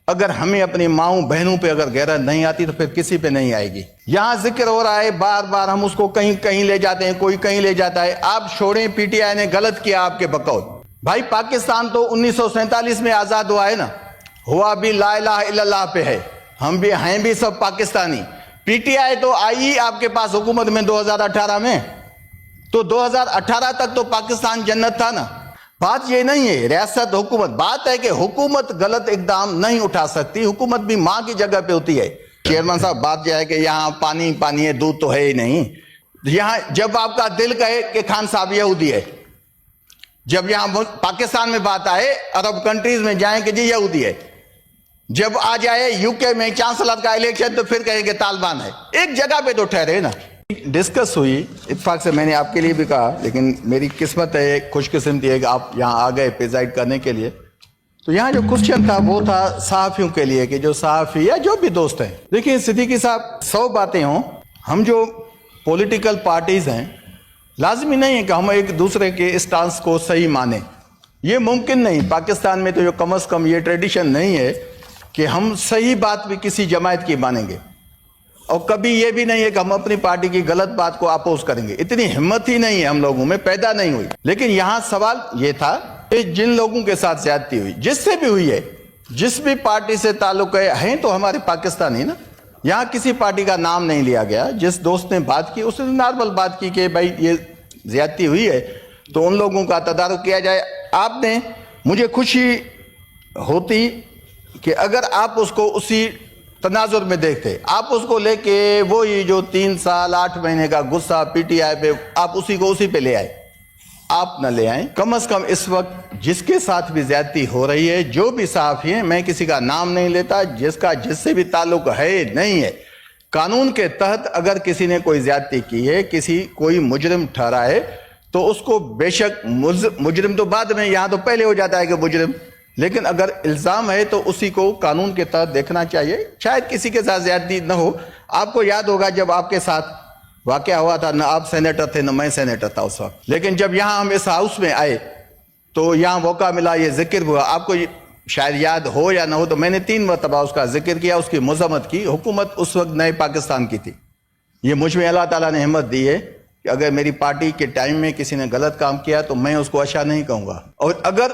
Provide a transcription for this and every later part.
اگر ہمیں اپنی ماؤں بہنوں پہ اگر غیرت نہیں آتی تو پھر کسی پہ نہیں آئے گی. یہاں ذکر ہو رہا ہے بار بار, ہم اس کو کہیں کہیں لے جاتے ہیں, کوئی کہیں لے جاتا ہے. آپ چھوڑیں, پی ٹی آئی نے غلط کیا آپ کے بقول. بھائی پاکستان تو 1947 میں آزاد ہوا ہے نا, ہوا بھی لا الہ الا اللہ پہ ہے, ہم بھی ہیں بھی سب پاکستانی. پی ٹی آئی تو آئی آپ کے پاس حکومت میں 2018 میں, تو 2018 تک تو پاکستان جنت تھا نا. بات یہ نہیں ہے ریاست حکومت, بات ہے کہ حکومت غلط اقدام نہیں اٹھا سکتی, حکومت بھی ماں کی جگہ پہ ہوتی ہے. چیئرمین صاحب بات یہ ہے کہ یہاں پانی پانی ہے, دودھ تو ہے ہی نہیں. یہاں جب آپ کا دل کہے کہ خان صاحب یہودی ہے, جب یہاں پاکستان میں بات آئے عرب کنٹریز میں جائیں کہ جی یہودی ہے, جب آ جائے یو کے میں چانسلر کا الیکشن تو پھر کہیں کہ طالبان ہے. ایک جگہ پہ تو ٹھہرے نا. ڈسکس ہوئی اتفاق سے, میں نے آپ کے لیے بھی کہا, لیکن میری قسمت ہے, خوش قسمتی ہے کہ آپ یہاں آ گئے پریزائڈ کرنے کے لیے. تو یہاں جو کوسچن تھا وہ تھا صحافیوں کے لیے, کہ جو صحافی یا جو بھی دوست ہیں, دیکھیں صدیقی صاحب 100 باتیں ہوں, ہم جو پولیٹیکل پارٹیز ہیں لازمی نہیں ہے کہ ہم ایک دوسرے کے اسٹانس کو صحیح مانیں, یہ ممکن نہیں. پاکستان میں تو جو کم از کم یہ ٹریڈیشن نہیں ہے کہ ہم صحیح بات بھی کسی جماعت کی مانیں گے, اور کبھی یہ بھی نہیں ہے کہ ہم اپنی پارٹی کی غلط بات کو اپوز کریں گے. اتنی ہمت ہی نہیں ہے ہم لوگوں میں, پیدا نہیں ہوئی. لیکن یہاں سوال یہ تھا کہ جن لوگوں کے ساتھ زیادتی ہوئی, جس سے بھی ہوئی ہے, جس بھی پارٹی سے تعلق ہے تو ہمارے پاکستانی نا. یہاں کسی پارٹی کا نام نہیں لیا گیا. جس دوست نے بات کی اس نے نارمل بات کی کہ بھائی یہ زیادتی ہوئی ہے تو ان لوگوں کا تدارک کیا جائے. آپ نے, مجھے خوشی ہوتی کہ اگر آپ اس کو اسی تناظر میں دیکھتے, آپ اس کو لے کے وہی جو 3 سال 8 مہینے کا غصہ پی ٹی آئی پہ, آپ اسی پہ لے آئے. آپ نہ لے آئیں. کم از کم اس وقت جس کے ساتھ بھی زیادتی ہو رہی ہے, جو بھی صحافی ہیں, میں کسی کا نام نہیں لیتا, جس سے بھی تعلق ہے نہیں ہے, قانون کے تحت اگر کسی نے کوئی زیادتی کی ہے, کوئی مجرم ٹھہرا ہے تو اس کو بے شک مجرم تو بعد میں, یہاں تو پہلے ہو جاتا ہے کہ مجرم, لیکن اگر الزام ہے تو اسی کو قانون کے تحت دیکھنا چاہیے. شاید کسی کے ساتھ زیادتی نہ ہو. آپ کو یاد ہوگا جب آپ کے ساتھ واقعہ ہوا تھا, نہ آپ سینیٹر تھے نہ میں سینیٹر تھا اس وقت, لیکن جب یہاں ہم اس ہاؤس میں آئے تو یہاں موقع ملا, یہ ذکر ہوا, آپ کو شاید یاد ہو یا نہ ہو, تو میں نے 3 مرتبہ اس کا ذکر کیا, اس کی مذمت کی. حکومت اس وقت نئے پاکستان کی تھی. یہ مجھ میں اللہ تعالیٰ نے ہمت دی ہے کہ اگر میری پارٹی کے ٹائم میں کسی نے غلط کام کیا تو میں اس کو اچھا نہیں کہوں گا. اور اگر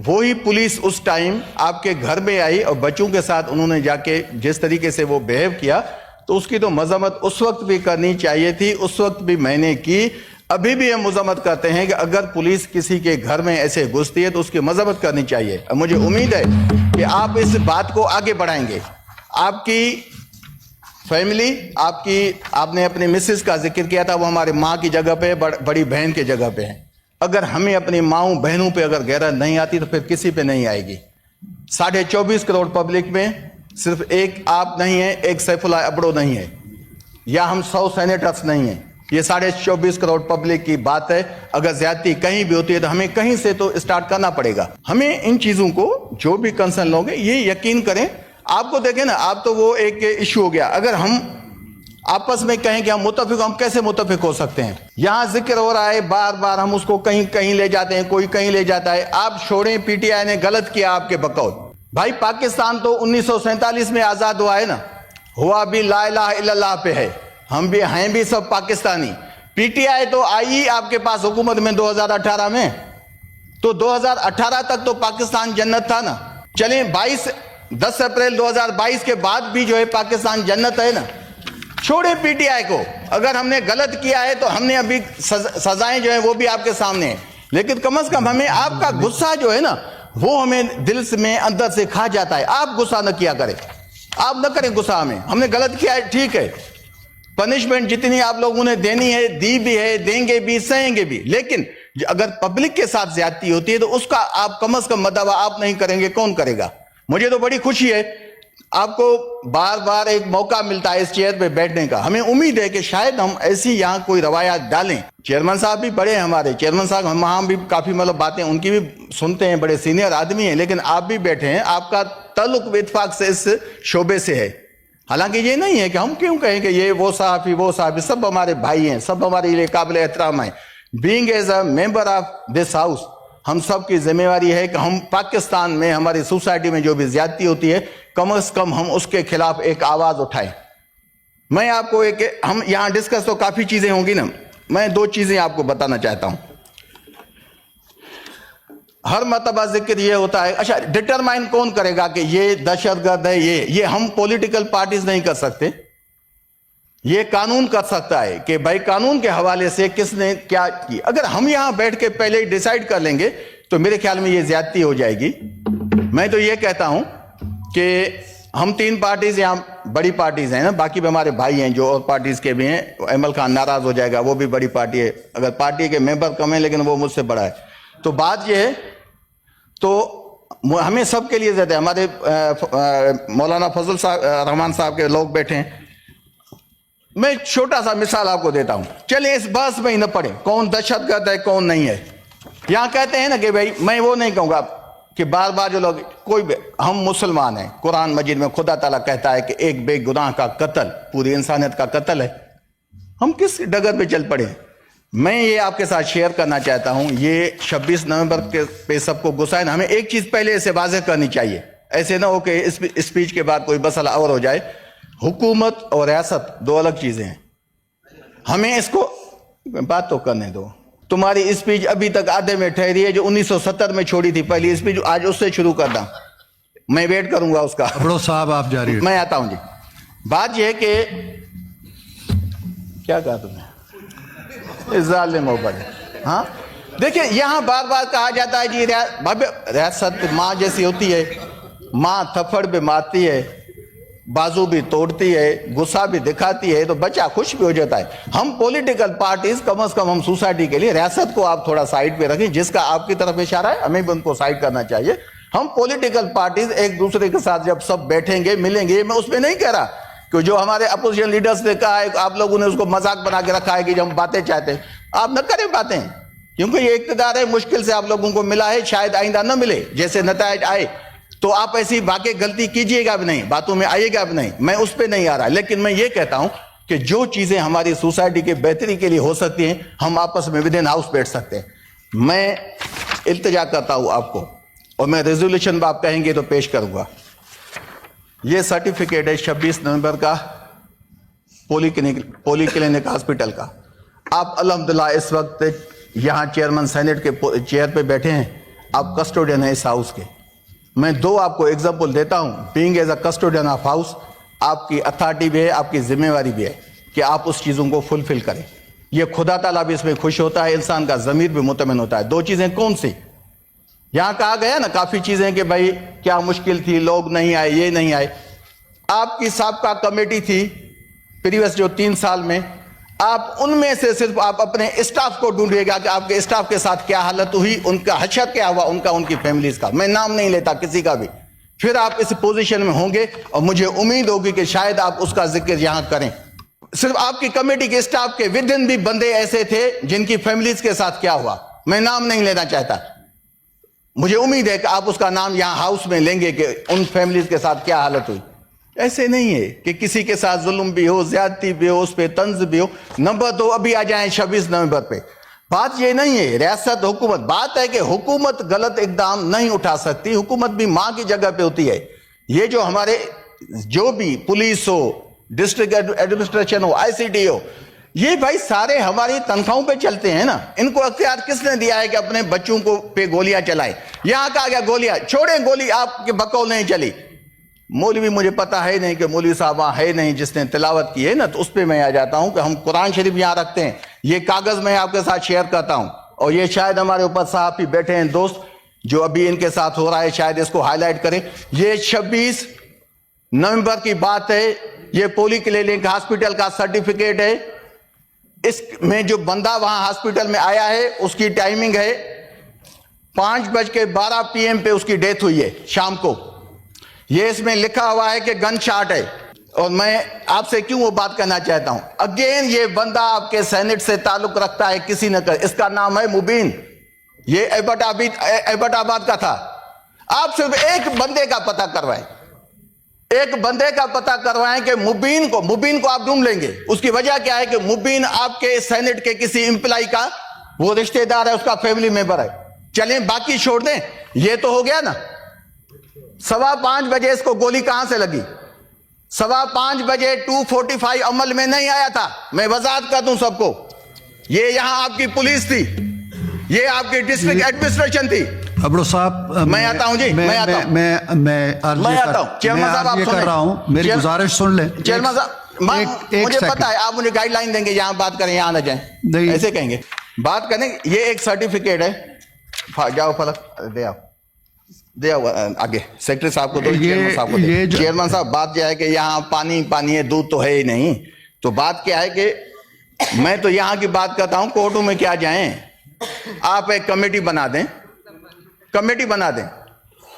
وہی پولیس اس ٹائم آپ کے گھر میں آئی اور بچوں کے ساتھ انہوں نے جا کے جس طریقے سے وہ بیہیو کیا, تو اس کی تو مذمت اس وقت بھی کرنی چاہیے تھی, اس وقت بھی میں نے کی. ابھی بھی ہم مذمت کرتے ہیں کہ اگر پولیس کسی کے گھر میں ایسے گھستی ہے تو اس کی مذمت کرنی چاہیے. مجھے امید ہے کہ آپ اس بات کو آگے بڑھائیں گے. آپ کی فیملی, آپ نے اپنی مسز کا ذکر کیا تھا, وہ ہمارے ماں کی جگہ پہ, بڑی بہن کی جگہ پہ ہیں. اگر ہمیں اپنی ماؤں بہنوں پہ اگر غیرت نہیں آتی تو پھر کسی پہ نہیں آئے گی. 24.5 کروڑ پبلک میں صرف ایک آپ نہیں ہیں, ایک سیف اللہ ابڑو نہیں ہے, یا ہم 100 سینیٹرز نہیں ہیں. یہ 24.5 کروڑ پبلک کی بات ہے. اگر زیادتی کہیں بھی ہوتی ہے تو ہمیں کہیں سے تو اسٹارٹ کرنا پڑے گا. ہمیں ان چیزوں کو, جو بھی کنسرن لوگ ہیں, یہ یقین کریں. آپ کو دیکھیں نا, آپ تو وہ ایک ایشو ہو گیا. اگر ہم آپس میں کہیں کہ ہم متفق, ہم کیسے متفق ہو سکتے ہیں؟ یہاں ذکر ہو رہا ہے بار بار, ہم اس کو کہیں لے جاتے ہیں, کوئی کہیں لے جاتا ہے. آپ چھوڑیں, پی ٹی آئی نے غلط کیا آپ کے بقول. بھائی پاکستان تو 1947 میں آزاد ہوا ہے نا, ہوا بھی لا الہ الا اللہ پہ ہے, ہم بھی ہیں بھی سب پاکستانی. پی ٹی آئی تو آئی آپ کے پاس حکومت میں 2018 میں, تو 2018 تک تو پاکستان جنت تھا نا. چلیں 10 اپریل 2022 کے بعد بھی جو ہے پاکستان جنت ہے نا. چھوڑیں پی ٹی آئی کو, اگر ہم نے غلط کیا ہے تو ہم نے ابھی سزائیں جو ہیں وہ بھی آپ کے سامنے ہیں, لیکن کم از کم ہمیں آپ کا غصہ جو ہے نا وہ ہمیں دل میں اندر سے کھا جاتا ہے. آپ غصہ نہ کیا کریں, آپ نہ کریں غصہ. ہم نے غلط کیا ہے, ٹھیک ہے, پنشمنٹ جتنی آپ لوگوں نے دینی ہے دی بھی ہے, دیں گے بھی, سہیں گے بھی, لیکن اگر پبلک کے ساتھ زیادتی ہوتی ہے تو اس کا آپ کم از کم مداوع آپ نہیں کریں گے, کون کرے گا؟ مجھے تو بڑی خوشی ہے آپ کو بار بار ایک موقع ملتا ہے اس چیئر پہ بیٹھنے کا. ہمیں امید ہے کہ شاید ہم ایسی یہاں کوئی روایات ڈالیں. چیئرمین صاحب بھی بڑے ہیں ہمارے, چیئرمین صاحب ہم وہاں بھی کافی باتیں ان کی بھی سنتے ہیں, بڑے سینئر آدمی ہیں, لیکن آپ بھی بیٹھے ہیں, آپ کا تعلق اتفاق سے اس شعبے سے ہے. حالانکہ یہ نہیں ہے کہ ہم کیوں کہیں کہ یہ وہ صحافی, سب ہمارے بھائی ہیں, سب ہمارے لیے قابل احترام ہیں. Being as a member of this house, ہم سب کی ذمہ داری ہے کہ ہم پاکستان میں ہماری سوسائٹی میں جو بھی زیادتی ہوتی ہے کم از کم ہم اس کے خلاف ایک آواز اٹھائیں. میں آپ کو ہم یہاں ڈسکس تو کافی چیزیں ہوں گی نا, میں 2 چیزیں آپ کو بتانا چاہتا ہوں. ہر مرتبہ ذکر یہ ہوتا ہے, اچھا ڈٹرمائن کون کرے گا کہ یہ دہشت گرد ہے؟ یہ ہم پولیٹیکل پارٹیز نہیں کر سکتے, یہ قانون کر سکتا ہے کہ بھائی قانون کے حوالے سے کس نے کیا کی. اگر ہم یہاں بیٹھ کے پہلے ہی ڈیسائیڈ کر لیں گے تو میرے خیال میں یہ زیادتی ہو جائے گی. میں تو یہ کہتا ہوں کہ ہم 3 پارٹیز یہاں بڑی پارٹیز ہیں نا, باقی بھی ہمارے بھائی ہیں جو اور پارٹیز کے بھی ہیں. ایمل خان ناراض ہو جائے گا, وہ بھی بڑی پارٹی ہے, اگر پارٹی کے ممبر کم ہیں لیکن وہ مجھ سے بڑا ہے. تو بات یہ ہے, تو ہمیں سب کے لیے زیادہ, ہمارے مولانا فضل رحمان صاحب کے لوگ بیٹھے ہیں. میں چھوٹا سا مثال آپ کو دیتا ہوں, چلیں اس بحث میں ہی نہ پڑیں کون دہشت گرد ہے کون نہیں ہے. یہاں کہتے ہیں نا کہ بھائی, میں وہ نہیں کہوں گا کہ بار بار جو لوگ, کوئی بھی, ہم مسلمان ہیں, قرآن مجید میں خدا تعالیٰ کہتا ہے کہ ایک بے گناہ کا قتل پوری انسانیت کا قتل ہے. ہم کس ڈگر پہ چل پڑے ہیں؟ میں یہ آپ کے ساتھ شیئر کرنا چاہتا ہوں, یہ 26 نومبر کے پہ سب کو غصہ ہے نا, ہمیں ایک چیز پہلے اسے واضح کرنی چاہیے, ایسے نہ ہو کہ اسپیچ کے بعد کوئی مسئلہ اور ہو جائے. حکومت اور ریاست 2 الگ چیزیں ہیں. ہمیں اس کو بات تو کرنے دو. تمہاری اسپیچ ابھی تک آدھے میں ٹھہری ہے, جو 1970 میں چھوڑی تھی پہلی اسپیچ, آج اس سے شروع کرنا. میں ویٹ کروں گا اس کا. صاحب آپ جاری رہے. میں آتا ہوں جی. بات یہ ہے کہ کیا کہا تم نے, ظالم ہو بڑے. ہاں دیکھیں, یہاں بار بار کہا جاتا ہے جی ریاست ماں جیسی ہوتی ہے, ماں تھپڑ بھی مارتی ہے, بازو بھی توڑتی ہے, غصہ بھی دکھاتی ہے, تو بچہ خوش بھی ہو جاتا ہے. ہم پولیٹیکل پارٹیز کم از کم ہم سوسائٹی کے لیے, ریاست کو آپ تھوڑا سائڈ پہ رکھیں, جس کا آپ کی طرف اشارہ ہے ہمیں بھی ان کو سائڈ کرنا چاہیے. ہم پولیٹیکل پارٹیز ایک دوسرے کے ساتھ جب سب بیٹھیں گے ملیں گے, میں اس پہ نہیں کہہ رہا کہ جو ہمارے اپوزیشن لیڈرز نے کہا ہے, آپ لوگوں نے اس کو مذاق بنا کے رکھا ہے کہ جب ہم باتیں چاہتے ہیں, آپ نہ کریں باتیں, کیونکہ یہ اقتدار ہے, مشکل سے آپ لوگوں کو ملا ہے, شاید آئندہ نہ ملے. جیسے نتائج آئے تو آپ ایسی واقعی غلطی کیجئے گا بھی نہیں, باتوں میں آئیے گا بھی نہیں, میں اس پہ نہیں آ رہا. لیکن میں یہ کہتا ہوں کہ جو چیزیں ہماری سوسائٹی کے بہتری کے لیے ہو سکتی ہیں, ہم آپس میں ودن ہاؤس بیٹھ سکتے ہیں. میں التجا کرتا ہوں آپ کو, اور میں ریزولوشن آپ کہیں گے تو پیش کروں گا. یہ سرٹیفکیٹ ہے 26 نومبر کا پولی کلینک ہاسپٹل کا. آپ الحمدللہ اس وقت یہاں چیئرمین سینٹ کے چیئر پہ بیٹھے ہیں, آپ کسٹوڈین ہیں اس ہاؤس کے. میں 2 آپ کو ایگزامپل دیتا ہوں. Being as a custodian of house, آپ کی اتھارٹی بھی ہے, آپ کی ذمہ داری بھی ہے کہ آپ اس چیزوں کو فلفل کریں. یہ خدا تعالیٰ بھی اس میں خوش ہوتا ہے, انسان کا ضمیر بھی مطمئن ہوتا ہے. 2 چیزیں کون سی؟ یہاں کہا گیا نا کافی چیزیں کہ بھائی کیا مشکل تھی, لوگ نہیں آئے, یہ نہیں آئے. آپ کی سابقہ کمیٹی تھی پریویس جو 3 سال میں, آپ ان میں سے صرف آپ اپنے اسٹاف کو ڈھونڈیے گا کہ آپ کے اسٹاف کے ساتھ کیا حالت ہوئی, ان کا حشر کیا ہوا, ان کی فیملیز کا. میں نام نہیں لیتا کسی کا بھی. پھر آپ اس پوزیشن میں ہوں گے اور مجھے امید ہوگی کہ شاید آپ اس کا ذکر یہاں کریں. صرف آپ کی کمیٹی کے اسٹاف کے ودن بھی بندے ایسے تھے جن کی فیملیز کے ساتھ کیا ہوا. میں نام نہیں لینا چاہتا, مجھے امید ہے کہ آپ اس کا نام یہاں ہاؤس میں لیں گے کہ ان فیملیز کے ساتھ کیا حالت ہوئی. ایسے نہیں ہے کہ کسی کے ساتھ ظلم بھی ہو, زیادتی بھی ہو, اس پہ طنز بھی ہو. نمبر 2 ابھی آ جائیں 26 نومبر پہ. بات یہ نہیں ہے ریاست حکومت, بات ہے کہ حکومت غلط اقدام نہیں اٹھا سکتی, حکومت بھی ماں کی جگہ پہ ہوتی ہے. یہ جو ہمارے جو بھی پولیس ہو, ڈسٹرکٹ ایڈمنسٹریشن ہو, آئی سی ڈی ہو, یہ بھائی سارے ہماری تنخواہوں پہ چلتے ہیں نا. ان کو اختیار کس نے دیا ہے کہ اپنے بچوں کو پہ گولیاں چلائیں؟ یہاں کہا گیا گولیاں چھوڑیں, گولی آپ کے بقول نہیں چلی. مولوی مجھے پتا ہے نہیں کہ مولوی صاحب وہاں ہے نہیں جس نے تلاوت کی ہے نا, تو اس پہ میں آ جاتا ہوں کہ ہم قرآن شریف یہاں رکھتے ہیں. یہ کاغذ میں آپ کے ساتھ شیئر کرتا ہوں, اور یہ شاید ہمارے اوپر صحافی بیٹھے ہیں دوست جو ابھی ان کے ساتھ ہو رہا ہے, شاید اس کو ہائی لائٹ کریں. یہ 26 نومبر کی بات ہے, یہ پولی کلینک ہاسپٹل کا سرٹیفکیٹ ہے. اس میں جو بندہ وہاں ہاسپٹل میں آیا ہے اس کی ٹائمنگ ہے 5:12 PM پہ اس کی ڈیتھ ہوئی ہے شام کو. یہ اس میں لکھا ہوا ہے کہ گن شاٹ ہے. اور میں آپ سے کیوں وہ بات کہنا چاہتا ہوں, اگین یہ بندہ آپ کے سینٹ سے تعلق رکھتا ہے کسی نہ اس کا نام ہے مبین, یہ ایبٹ آباد کا تھا. آپ صرف ایک بندے کا پتہ کروائیں, ایک بندے کا پتہ کروائیں کہ مبین کو آپ ڈھونڈ لیں گے. اس کی وجہ کیا ہے کہ مبین آپ کے سینٹ کے کسی امپلائی کا وہ رشتہ دار ہے, اس کا فیملی ممبر ہے. چلیں باقی چھوڑ دیں. یہ تو ہو گیا نا. 5:15 بجے اس کو گولی کہاں سے لگی؟ 5:15 بجے 245 عمل میں نہیں آیا تھا. میں وضاحت کر دوں سب کو. یہ یہاں آپ کی پولیس تھی, یہ آپ کی ڈسٹرکٹ ایڈمنسٹریشن تھی. ابڑو صاحب میں آتا ہوں جی, میں آتا ہوں. میں آتا ہوں. چیئرمین صاحب آپ کر رہا ہوں, میری گزارش سن لیں. چیئرمین صاحب مجھے پتا ہے آپ مجھے گائیڈ لائن دیں گے, یہاں بات کریں, یہاں نہ جائیں, ایسے کہیں گے. بات کریں. یہ ایک سرٹیفکیٹ ہے. جاؤ فلک دے آؤ آگے سیکرٹری صاحب کو دو, چیئرمین صاحب کو دے. چیئرمین صاحب بات یہ ہے کہ یہاں پانی ہے, دودھ تو ہے ہی نہیں. تو بات کیا ہے کہ میں تو یہاں کی بات کرتا ہوں, کورٹوں میں کیا جائیں. آپ ایک کمیٹی بنا دیں,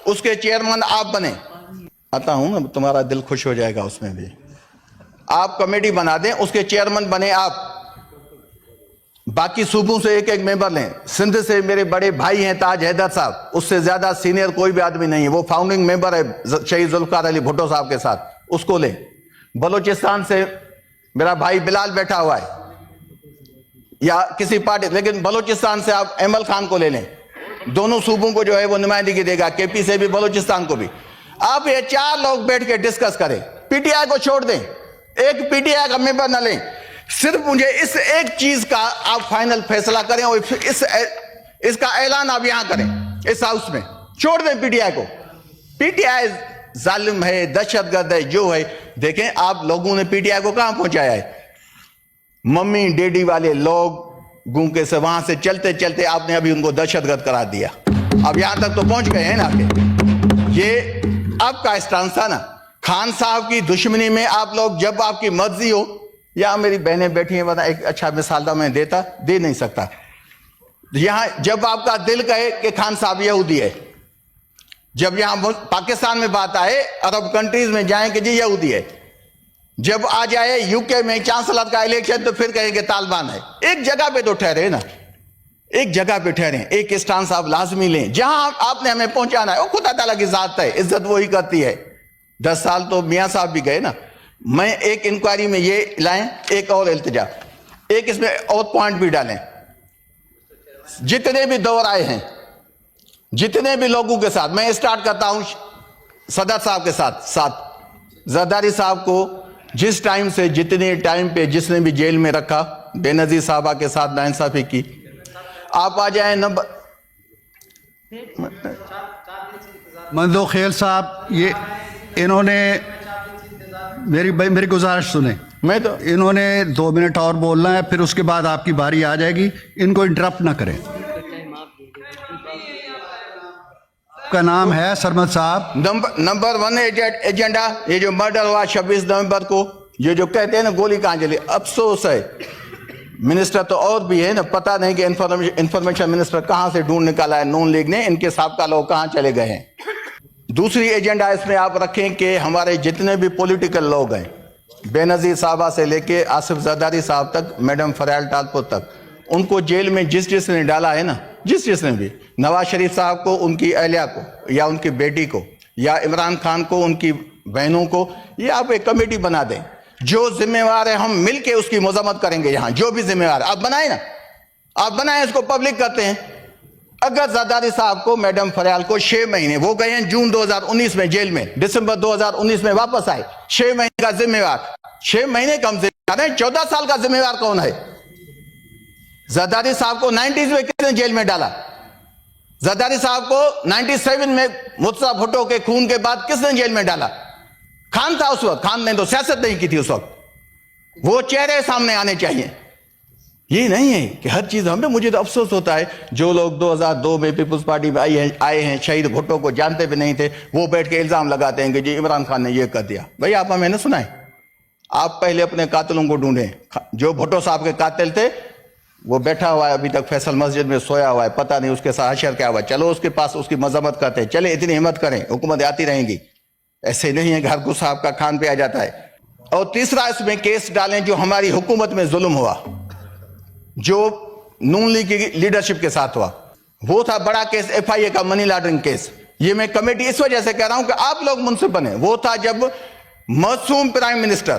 اس کے چیئرمین آپ بنیں. آتا ہوں, تمہارا دل خوش ہو جائے گا اس میں بھی. آپ کمیٹی بنا دیں, اس کے چیئرمین بنے آپ. باقی صوبوں سے ایک ممبر لیں. سندھ سے میرے بڑے بھائی ہیں تاج حیدر صاحب, اس سے زیادہ سینئر کوئی بھی آدمی نہیں ہے, وہ فاؤنڈنگ ممبر ہے شہید ذوالفقار علی بھٹو صاحب کے ساتھ, اس کو لیں. بلوچستان سے میرا بھائی بلال بیٹھا ہوا ہے, یا کسی پارٹی, لیکن بلوچستان سے آپ ایمل خان کو لے لیں. دونوں صوبوں کو جو ہے وہ نمائندگی دے گا, کے پی سے بھی بلوچستان کو بھی. آپ یہ 4 لوگ بیٹھ کے ڈسکس کریں. پی ٹی آئی کو چھوڑ دیں, ایک پی ٹی آئی کا ممبر نہ لیں. صرف مجھے اس ایک چیز کا آپ فائنل فیصلہ کریں, اور اس کا اعلان آپ یہاں کریں اس ہاؤس میں. چھوڑ دیں پی ٹی آئی کو. پی ٹی آئی ظالم ہے, دہشت گرد ہے, جو ہے. دیکھیں آپ لوگوں نے پی ٹی آئی کو کہاں پہنچایا ہے. ممی ڈیڈی والے لوگ گونکے سے وہاں سے چلتے چلتے آپ نے ابھی ان کو دہشت گرد قرار دیا. اب یہاں تک تو پہنچ گئے ہیں نا. یہ آپ کا اسٹانس تھا نا. خان صاحب کی دشمنی میں آپ لوگ, جب آپ کی مرضی ہو, یہاں میری بہنیں بیٹھی ہیں, ورنہ ایک اچھا مثال تھا میں دے نہیں سکتا. یہاں جب آپ کا دل کہے کہ خان صاحب یہودی ہے, جب یہاں پاکستان میں بات آئے, عرب کنٹریز میں جائیں کہ جی یہودی ہے, جب آ جائے یو کے میں چانسلر کا الیکشن تو پھر کہیں کہ طالبان ہے. ایک جگہ پہ تو ٹھہرے نا, ایک جگہ پہ ٹھہریں, ایک اسٹانس آپ لازمی لیں. جہاں آپ نے ہمیں پہنچانا ہے وہ خدا تعالیٰ کی ذات ہے, عزت وہی کرتی ہے. 10 سال تو میاں صاحب بھی گئے نا. میں ایک انکوائری میں یہ لائیں, ایک اور التجا, ایک اس میں اور پوائنٹ بھی ڈالیں. جتنے بھی دور آئے ہیں, جتنے بھی لوگوں کے ساتھ, میں اسٹارٹ کرتا ہوں صدر صاحب کے ساتھ. زرداری صاحب کو جس ٹائم سے جتنے ٹائم پہ جس نے بھی جیل میں رکھا, بے نظیر صاحبہ کے ساتھ ناانصافی کی. آپ آ جائیں نمبر مندو خیل صاحب, یہ انہوں نے میری گزارش سنیں. میں تو انہوں نے 2 منٹ اور بولنا ہے, پھر اس کے بعد آپ کی باری آ جائے گی. ان کو انٹرپٹ نہ کریں. کا نام ہے سرمد صاحب. نمبر 1 ایجنڈا, یہ جو مرڈر ہوا 26 نومبر کو, یہ جو کہتے ہیں نا گولی کہاں چلی. افسوس ہے منسٹر تو اور بھی ہے نا, پتہ نہیں کہ انفارمیشن منسٹر کہاں سے ڈھونڈ نکالا ہے نون لیگ نے, ان کے سابقہ لوگ کہاں چلے گئے ہیں. دوسری ایجنڈا اس میں آپ رکھیں کہ ہمارے جتنے بھی پولیٹیکل لوگ ہیں, بے نظیر صاحبہ سے لے کے آصف زرداری صاحب تک, میڈم فریال ٹالپور تک, ان کو جیل میں جس نے ڈالا ہے نا, جس نے بھی, نواز شریف صاحب کو, ان کی اہلیہ کو, یا ان کی بیٹی کو, یا عمران خان کو, ان کی بہنوں کو, یہ آپ ایک کمیٹی بنا دیں. جو ذمہ وار ہے ہم مل کے اس کی مذمت کریں گے. یہاں جو بھی ذمہ وار آپ بنائیں نا, آپ بنائیں, اس کو پبلک کرتے ہیں. اگر زرداری صاحب کو, میڈم فریال کو 6 مہینے, وہ گئے ہیں جون 2019 میں جیل میں, دسمبر 2019 میں واپس آئے, 6 مہینے کا ذمہ وار, 6 مہینے کا ہم ذمہ وار ہیں. 14 سال کا ذمہ وار کون ہے؟ زرداری صاحب کو 90s میں کس نے جیل میں ڈالا؟ زرداری صاحب کو 97 میں مرتضیٰ بھٹو کے خون کے بعد کس نے جیل میں ڈالا؟ خان تھا اس وقت. خان نے تو سیاست نہیں کی تھی اس وقت. وہ چہرے سامنے آنے چاہیے. یہ نہیں ہے کہ ہر چیز ہمیں, مجھے تو افسوس ہوتا ہے جو لوگ 2002 میں پیپلز پارٹی میں آئے ہیں, شہید بھٹو کو جانتے بھی نہیں تھے, وہ بیٹھ کے الزام لگاتے ہیں کہ جی عمران خان نے یہ کر دیا. بھائی آپ ہمیں نہ سنائیں, آپ پہلے اپنے قاتلوں کو ڈھونڈیں. جو بھٹو صاحب کے قاتل تھے وہ بیٹھا ہوا ہے ابھی تک فیصل مسجد میں سویا ہوا ہے, پتہ نہیں اس کے ساتھ حشر کیا ہوا ہے. چلو اس کے پاس اس کی مذمت کرتے ہیں, چلے اتنی ہمت کریں, حکومت آتی رہیں گی. ایسے نہیں ہے کہ ہر کو صاحب کا کھان پہ آ جاتا ہے. اور تیسرا اس میں کیس ڈالیں جو ہماری حکومت میں ظلم ہوا, جو نون لیگ کی لیڈرشپ کے ساتھ ہوا. وہ تھا بڑا کیس FIA کا, منی لانڈرنگ کیس. یہ میں کمیٹی اس وجہ سے کہہ رہا ہوں کہ آپ لوگ منصف بنیں. وہ تھا جب معصوم پرائم منسٹر